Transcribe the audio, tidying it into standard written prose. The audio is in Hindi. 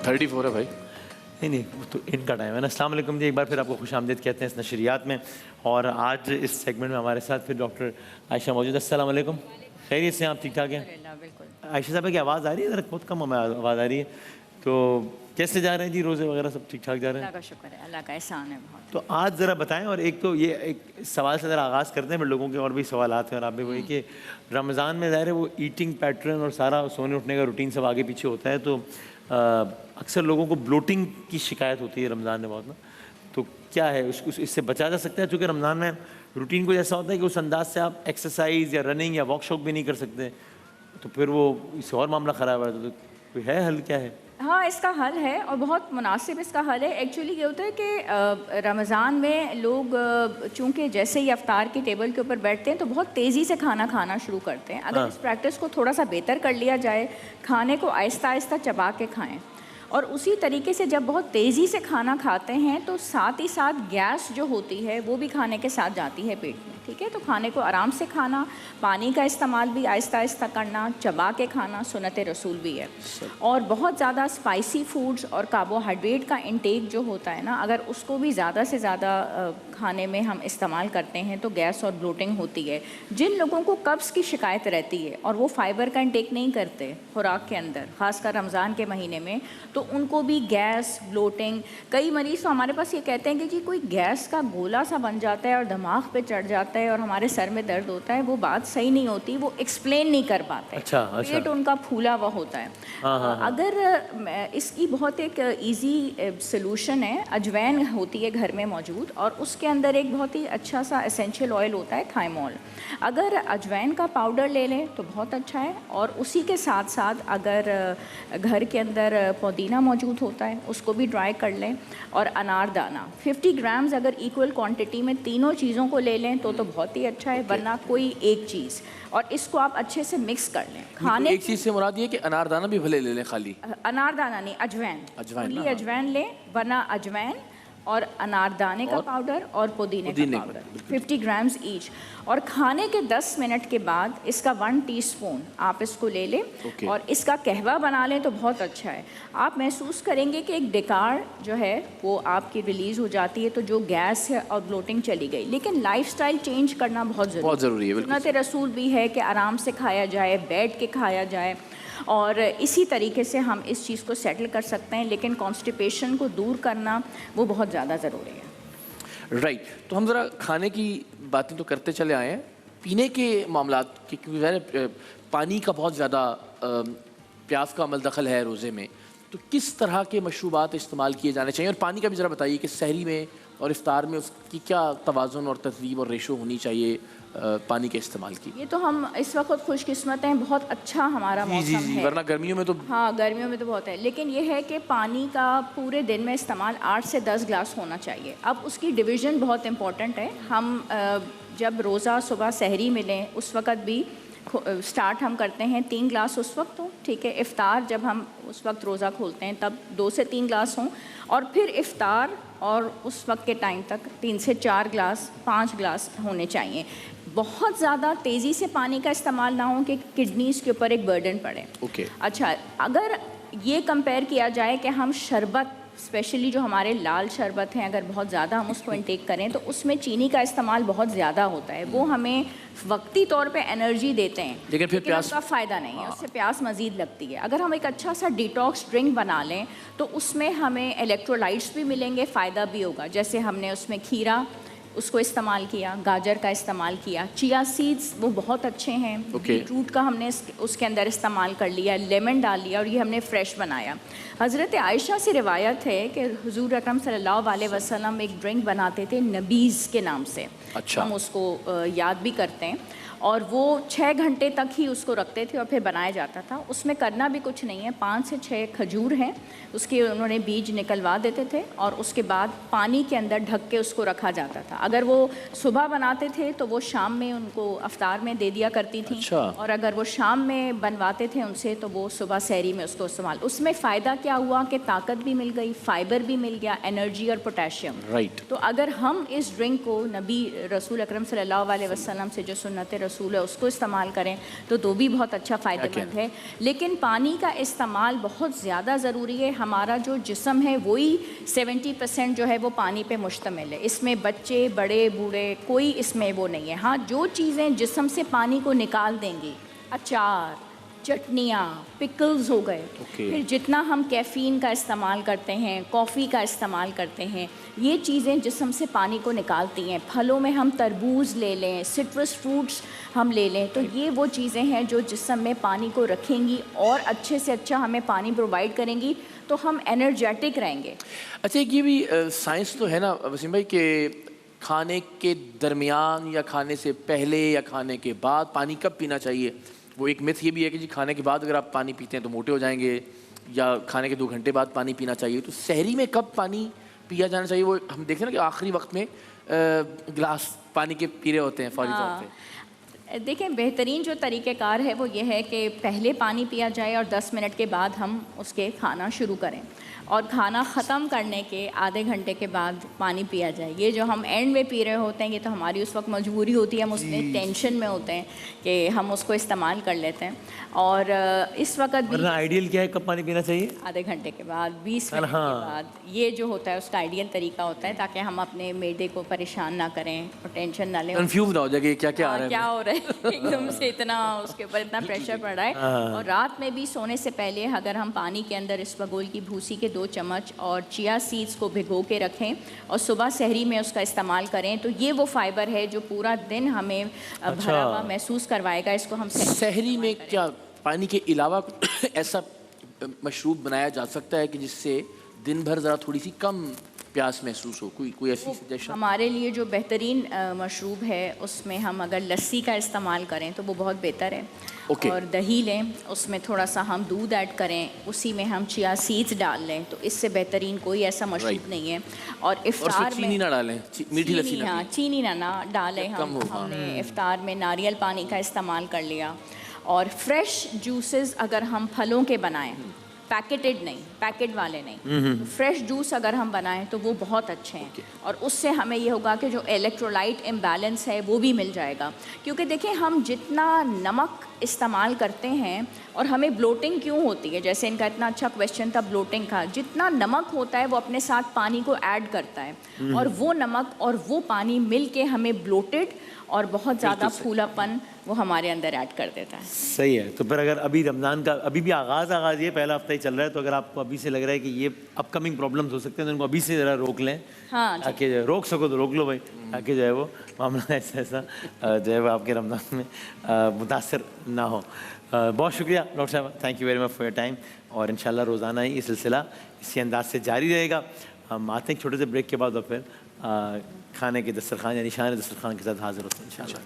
34 है भाई। नहीं, वो तो इनका टाइम है ना। अस्सलाम वालेकुम जी, एक बार फिर आपको खुशामदीद कहते हैं इस नशरियात में। और आज इस सेगमेंट में हमारे साथ फिर डॉक्टर आयशा मौजूद है। अस्सलाम वालेकुम, खैरियत से आप? ठीक ठाक हैं? आयशा साहब की आवाज़ आ रही है? ज़रा बहुत कम हमें आवाज़ आ रही है। तो कैसे जा रहे हैं जी, रोज़े वगैरह सब ठीक ठाक जा रहे हैं? अल्लाह का शुक्र है, अल्लाह का एहसान है बहुत। तो आज ज़रा बताएं। और एक तो ये एक सवाल से ज़रा आगाज़ करते हैं, फिर लोगों के और भी सवाल आते हैं। और आप भी वही कि रमज़ान में ज़ाहिर है वो ईटिंग पैटर्न और सारा सोने उठने का रूटीन सब आगे पीछे होता है। तो अक्सर लोगों को ब्लोटिंग की शिकायत होती है रमज़ान में बहुत ना। तो क्या है इससे बचा जा सकता है? चूँकि रमज़ान में रूटीन कुछ ऐसा होता है कि उस अंदाज से आप एक्सरसाइज या रनिंग या वॉक शॉक भी नहीं कर सकते, तो फिर वो इससे और मामला ख़राब है। तो कोई है हल, क्या है? हाँ, इसका हल है और बहुत मुनासिब इसका हल है। एक्चुअली ये होता है कि रमज़ान में लोग चूँकि जैसे ही अफ्तार की टेबल के ऊपर बैठते हैं तो बहुत तेज़ी से खाना खाना शुरू करते हैं। अगर इस प्रैक्टिस को थोड़ा सा बेहतर कर लिया जाए, खाने को आहिस्ता आहिस्ता चबा के खाएं, और उसी तरीके से जब बहुत तेज़ी से खाना खाते हैं तो साथ ही साथ गैस जो होती है वो भी खाने के साथ जाती है पेट में, ठीक है। तो खाने को आराम से खाना, पानी का इस्तेमाल भी आहिस्ता आहिस्ता करना, चबा के खाना सुन्नत रसूल भी है। और बहुत ज़्यादा स्पाइसी फूड्स और कार्बोहाइड्रेट का इंटेक जो होता है ना, अगर उसको भी ज़्यादा से ज़्यादा खाने में हम इस्तेमाल करते हैं तो गैस और ब्लोटिंग होती है। जिन लोगों को कब्ज़ की शिकायत रहती है और वो फाइबर का इंटेक नहीं करते खुराक के अंदर, ख़ासकर रमज़ान के महीने में, तो उनको भी गैस, ब्लोटिंग, कई मरीज़ तो हमारे पास ये कहते हैं कि जी कोई गैस का गोला सा बन जाता है और दिमाग पे चढ़ जाता है और हमारे सर में दर्द होता है। वो बात सही नहीं होती, वो एक्सप्लेन नहीं कर पाते। अच्छा। पेट उनका फूला हुआ होता है। अगर इसकी बहुत एक इजी सलूशन है, अजवैन होती है घर में मौजूद और उसके अंदर एक बहुत ही अच्छा सा एसेंशियल ऑयल होता है थाइमोल। अगर अजवैन का पाउडर ले लें तो बहुत अच्छा है। और उसी के साथ साथ अगर घर के अंदर पुदीना मौजूद होता है उसको भी ड्राई कर लें। और अनारदाना 50 ग्राम्स अगर इक्वल क्वांटिटी में तीनों चीज़ों को ले लें तो बहुत ही अच्छा है, वरना कोई एक चीज़, और इसको आप अच्छे से मिक्स कर लें। खाने एक चीज़ से मुराद ये कि अनारदाना भी भले ले लें, खाली अनारदाना नहीं, अजवैन, अजवैन लें, वरना अजवैन और अनारदाने का पाउडर और पुदीने का पाउडर 50 ग्राम्स ईच। और खाने के 10 मिनट के बाद इसका 1 टीस्पून आप इसको ले लें और इसका कहवा बना लें तो बहुत अच्छा है। आप महसूस करेंगे कि एक डिकार जो है वो आपकी रिलीज़ हो जाती है, तो जो गैस है और ब्लोटिंग चली गई। लेकिन लाइफस्टाइल चेंज करना बहुत ज़रूरी है। सुन्नत रसूल भी है कि आराम से खाया जाए, बैठ के खाया जाए, और इसी तरीके से हम इस चीज़ को सेटल कर सकते हैं। लेकिन कॉन्स्टिपेशन को दूर करना वो बहुत ज़्यादा ज़रूरी है। राइट। तो हम ज़रा खाने की बातें तो करते चले आए हैं, पीने के मामलात की, क्योंकि पानी का बहुत ज़्यादा प्यास का अमल दखल है रोज़े में, तो किस तरह के मशरूबात इस्तेमाल किए जाने चाहिए? और पानी का भी ज़रा बताइए कि सहरी में और इफ्तार में उसकी क्या तवाज़ुन और तरतीब और रेशो होनी चाहिए पानी के इस्तेमाल की? ये तो हम इस वक्त खुशकिस्मत हैं, बहुत अच्छा हमारा मौसम है, वरना गर्मियों में तो, हाँ गर्मियों में तो बहुत है। लेकिन ये है कि पानी का पूरे दिन में इस्तेमाल 8 से 10 ग्लास होना चाहिए। अब उसकी डिवीज़न बहुत इम्पॉर्टेंट है। हम जब रोज़ा सुबह सहरी में लें उस वक़्त भी स्टार्ट हम करते हैं 3 ग्लास उस वक्त हो, ठीक है। इफ़्तार जब हम उस वक्त रोज़ा खोलते हैं तब 2 से 3 ग्लास हों, और फिर इफ़्तार और उस वक्त के टाइम तक 3 से 4 ग्लास, 5 ग्लास होने चाहिए। बहुत ज़्यादा तेज़ी से पानी का इस्तेमाल ना हो कि किडनीज़ के ऊपर एक बर्डन पड़े। अच्छा, अगर ये कंपेयर किया जाए कि हम शरबत, स्पेशली जो हमारे लाल शरबत हैं, अगर बहुत ज़्यादा हम उसको इंटेक करें तो उसमें चीनी का इस्तेमाल बहुत ज़्यादा होता है। वो हमें वक्ती तौर पे एनर्जी देते हैं, लेकिन फिर प्यास का फ़ायदा नहीं है, उससे प्यास मज़ीद लगती है। अगर हम एक अच्छा सा डिटॉक्स ड्रिंक बना लें तो उसमें हमें इलेक्ट्रोलाइट्स भी मिलेंगे, फ़ायदा भी होगा। जैसे हमने उसमें खीरा उसको इस्तेमाल किया, गाजर का इस्तेमाल किया, चिया सीड्स वो बहुत अच्छे हैं, बीटरूट का हमने उसके अंदर इस्तेमाल कर लिया, लेमन डाल लिया और ये हमने फ़्रेश बनाया। हज़रत आयशा से रिवायत है कि हुज़ूर अकरम सल्लल्लाहु अलैहि वसल्लम एक ड्रिंक बनाते थे नबीज़ के नाम से। अच्छा। हम उसको याद भी करते हैं, और वो 6 घंटे तक ही उसको रखते थे और फिर बनाया जाता था। उसमें करना भी कुछ नहीं है, 5 से 6 खजूर हैं, उसके उन्होंने बीज निकलवा देते थे और उसके बाद पानी के अंदर ढक के उसको रखा जाता था। अगर वो सुबह बनाते थे तो वो शाम में उनको अफ्तार में दे दिया करती थी। अच्छा। और अगर वो शाम में बनवाते थे उनसे तो वो सुबह सहरी में उसको इस्तेमाल। उसमें फ़ायदा क्या हुआ कि ताकत भी मिल गई, फ़ाइबर भी मिल गया, एनर्जी और पोटेशियम। राइट। तो अगर हम इस ड्रिंक को नबी रसूल अकरम सल्लल्लाहु अलैहि वसल्लम से जो सुन्नत रसूल है उसको इस्तेमाल करें तो भी बहुत अच्छा फ़ायदेमंद है। लेकिन पानी का इस्तेमाल बहुत ज़्यादा ज़रूरी है। हमारा जो जिस्म है वही 70% जो है वो पानी पे मुश्तमिल है। इसमें बच्चे, बड़े, बूढ़े कोई इसमें वो नहीं है। हाँ, जो चीज़ें जिस्म से पानी को निकाल देंगी, अचार, चटनियाँ, पिकल्स हो गए, फिर जितना हम कैफ़ीन का इस्तेमाल करते हैं, कॉफ़ी का इस्तेमाल करते हैं, ये चीज़ें जिस्म से पानी को निकालती हैं। फलों में हम तरबूज ले लें, सिट्रस फ्रूट्स हम ले लें, तो ये वो चीज़ें हैं जो जिस्म में पानी को रखेंगी और अच्छे से अच्छा हमें पानी प्रोवाइड करेंगी, तो हम एनर्जेटिक रहेंगे। अच्छा, एक ये भी साइंस तो है ना वसीम भाई कि खाने के दरमियान या खाने से पहले या खाने के बाद पानी कब पीना चाहिए? वो एक मिथ ये भी है कि जी खाने के बाद अगर आप पानी पीते हैं तो मोटे हो जाएंगे, या खाने के 2 घंटे बाद पानी पीना चाहिए। तो सहरी में कब पानी पिया जाना चाहिए? वो हम देखते हैं ना कि आखिरी वक्त में गिलास पानी के पी रहे होते हैं फौरी तौर पे। देखें, बेहतरीन जो तरीक़ेकार है वो ये है कि पहले पानी पिया जाए और 10 मिनट के बाद हम उसके खाना शुरू करें, और खाना ख़त्म करने के आधे घंटे के बाद पानी पिया जाए। ये जो हम एंड में पी रहे होते हैं ये तो हमारी उस वक्त मजबूरी होती है, हम उसमें टेंशन में होते हैं कि हम उसको इस्तेमाल कर लेते हैं। और इस वक्त भी आइडियल क्या है, कब पानी पीना चाहिए? आधे घंटे के बाद, 20 मिनट के बाद, ये जो होता है उसका आइडियल तरीका होता है, ताकि हम अपने मैदे को परेशान ना करें और टेंशन ना लें, कंफ्यूज ना हो जाए कि क्या क्या आ रहा है, क्या हो रहा है एकदम से इतना उसके ऊपर इतना प्रेशर पड़ रहा है। और रात में भी सोने से पहले अगर हम पानी के अंदर इसबगोल की भूसी के 2 चम्मच और चिया सीड्स को भिगो के रखें और सुबह सहरी में उसका इस्तेमाल करें, तो ये वो फाइबर है जो पूरा दिन हमें भरा हुआ महसूस करवाएगा। इसको हम सहरी में क्या पानी के अलावा ऐसा मशरूब बनाया जा सकता है कि जिससे दिन भर ज़रा थोड़ी सी कम प्यास महसूस हो? कोई ऐसी सजेशन? हमारे लिए जो बेहतरीन मशरूब है उसमें हम अगर लस्सी का इस्तेमाल करें तो वो बहुत बेहतर है। और दही लें, उसमें थोड़ा सा हम दूध ऐड करें, उसी में हम चिया सीड्स डाल लें, तो इससे बेहतरीन कोई ऐसा मशरूब नहीं है। और इफ्तार में चीनी ना डालें, मीठी लस्सी ना, हाँ चीनी ना डालें। हमने इफ्तार में नारियल पानी का इस्तेमाल कर लिया। और फ्रेश जूसेस अगर हम फलों के बनाएं, पैकेटेड नहीं, पैकेट वाले नहीं, तो फ्रेश जूस अगर हम बनाएं तो वो बहुत अच्छे हैं। और उससे हमें ये होगा कि जो इलेक्ट्रोलाइट इम्बैलेंस है वो भी मिल जाएगा। क्योंकि देखिए, हम जितना नमक इस्तेमाल करते हैं, और हमें ब्लोटिंग क्यों होती है, जैसे इनका इतना अच्छा क्वेश्चन था ब्लोटिंग का, जितना नमक होता है वो अपने साथ पानी को ऐड करता है, और वो नमक और वो पानी मिल के हमें ब्लोटेड और बहुत ज़्यादा फूलापन वो हमारे अंदर ऐड कर देता है। सही है। तो फिर अगर अभी रमज़ान का अभी भी आगाज़ ये पहला हफ्ता ही चल रहा है, तो अगर आपको अभी से लग रहा है कि ये अपकमिंग प्रॉब्लम्स हो सकते हैं तो उनको अभी से ज़रा रोक लें। हाँ, ताकि रोक सको तो रोक लो भाई, ताकि जो है वो मामला ऐसा जो है वो आपके रमज़ान में मुतासर ना हो। बहुत शुक्रिया डॉक्टर साहब, thank you very much for your time. और इंशाल्लाह रोज़ाना ही ये सिलसिला इसी अंदाज से जारी रहेगा। हम आते हैं छोटे से ब्रेक के बाद और फिर खाने के दस्तरखान यानी शान दस्तरखान के साथ हाजिर होते हैं इंशाल्लाह।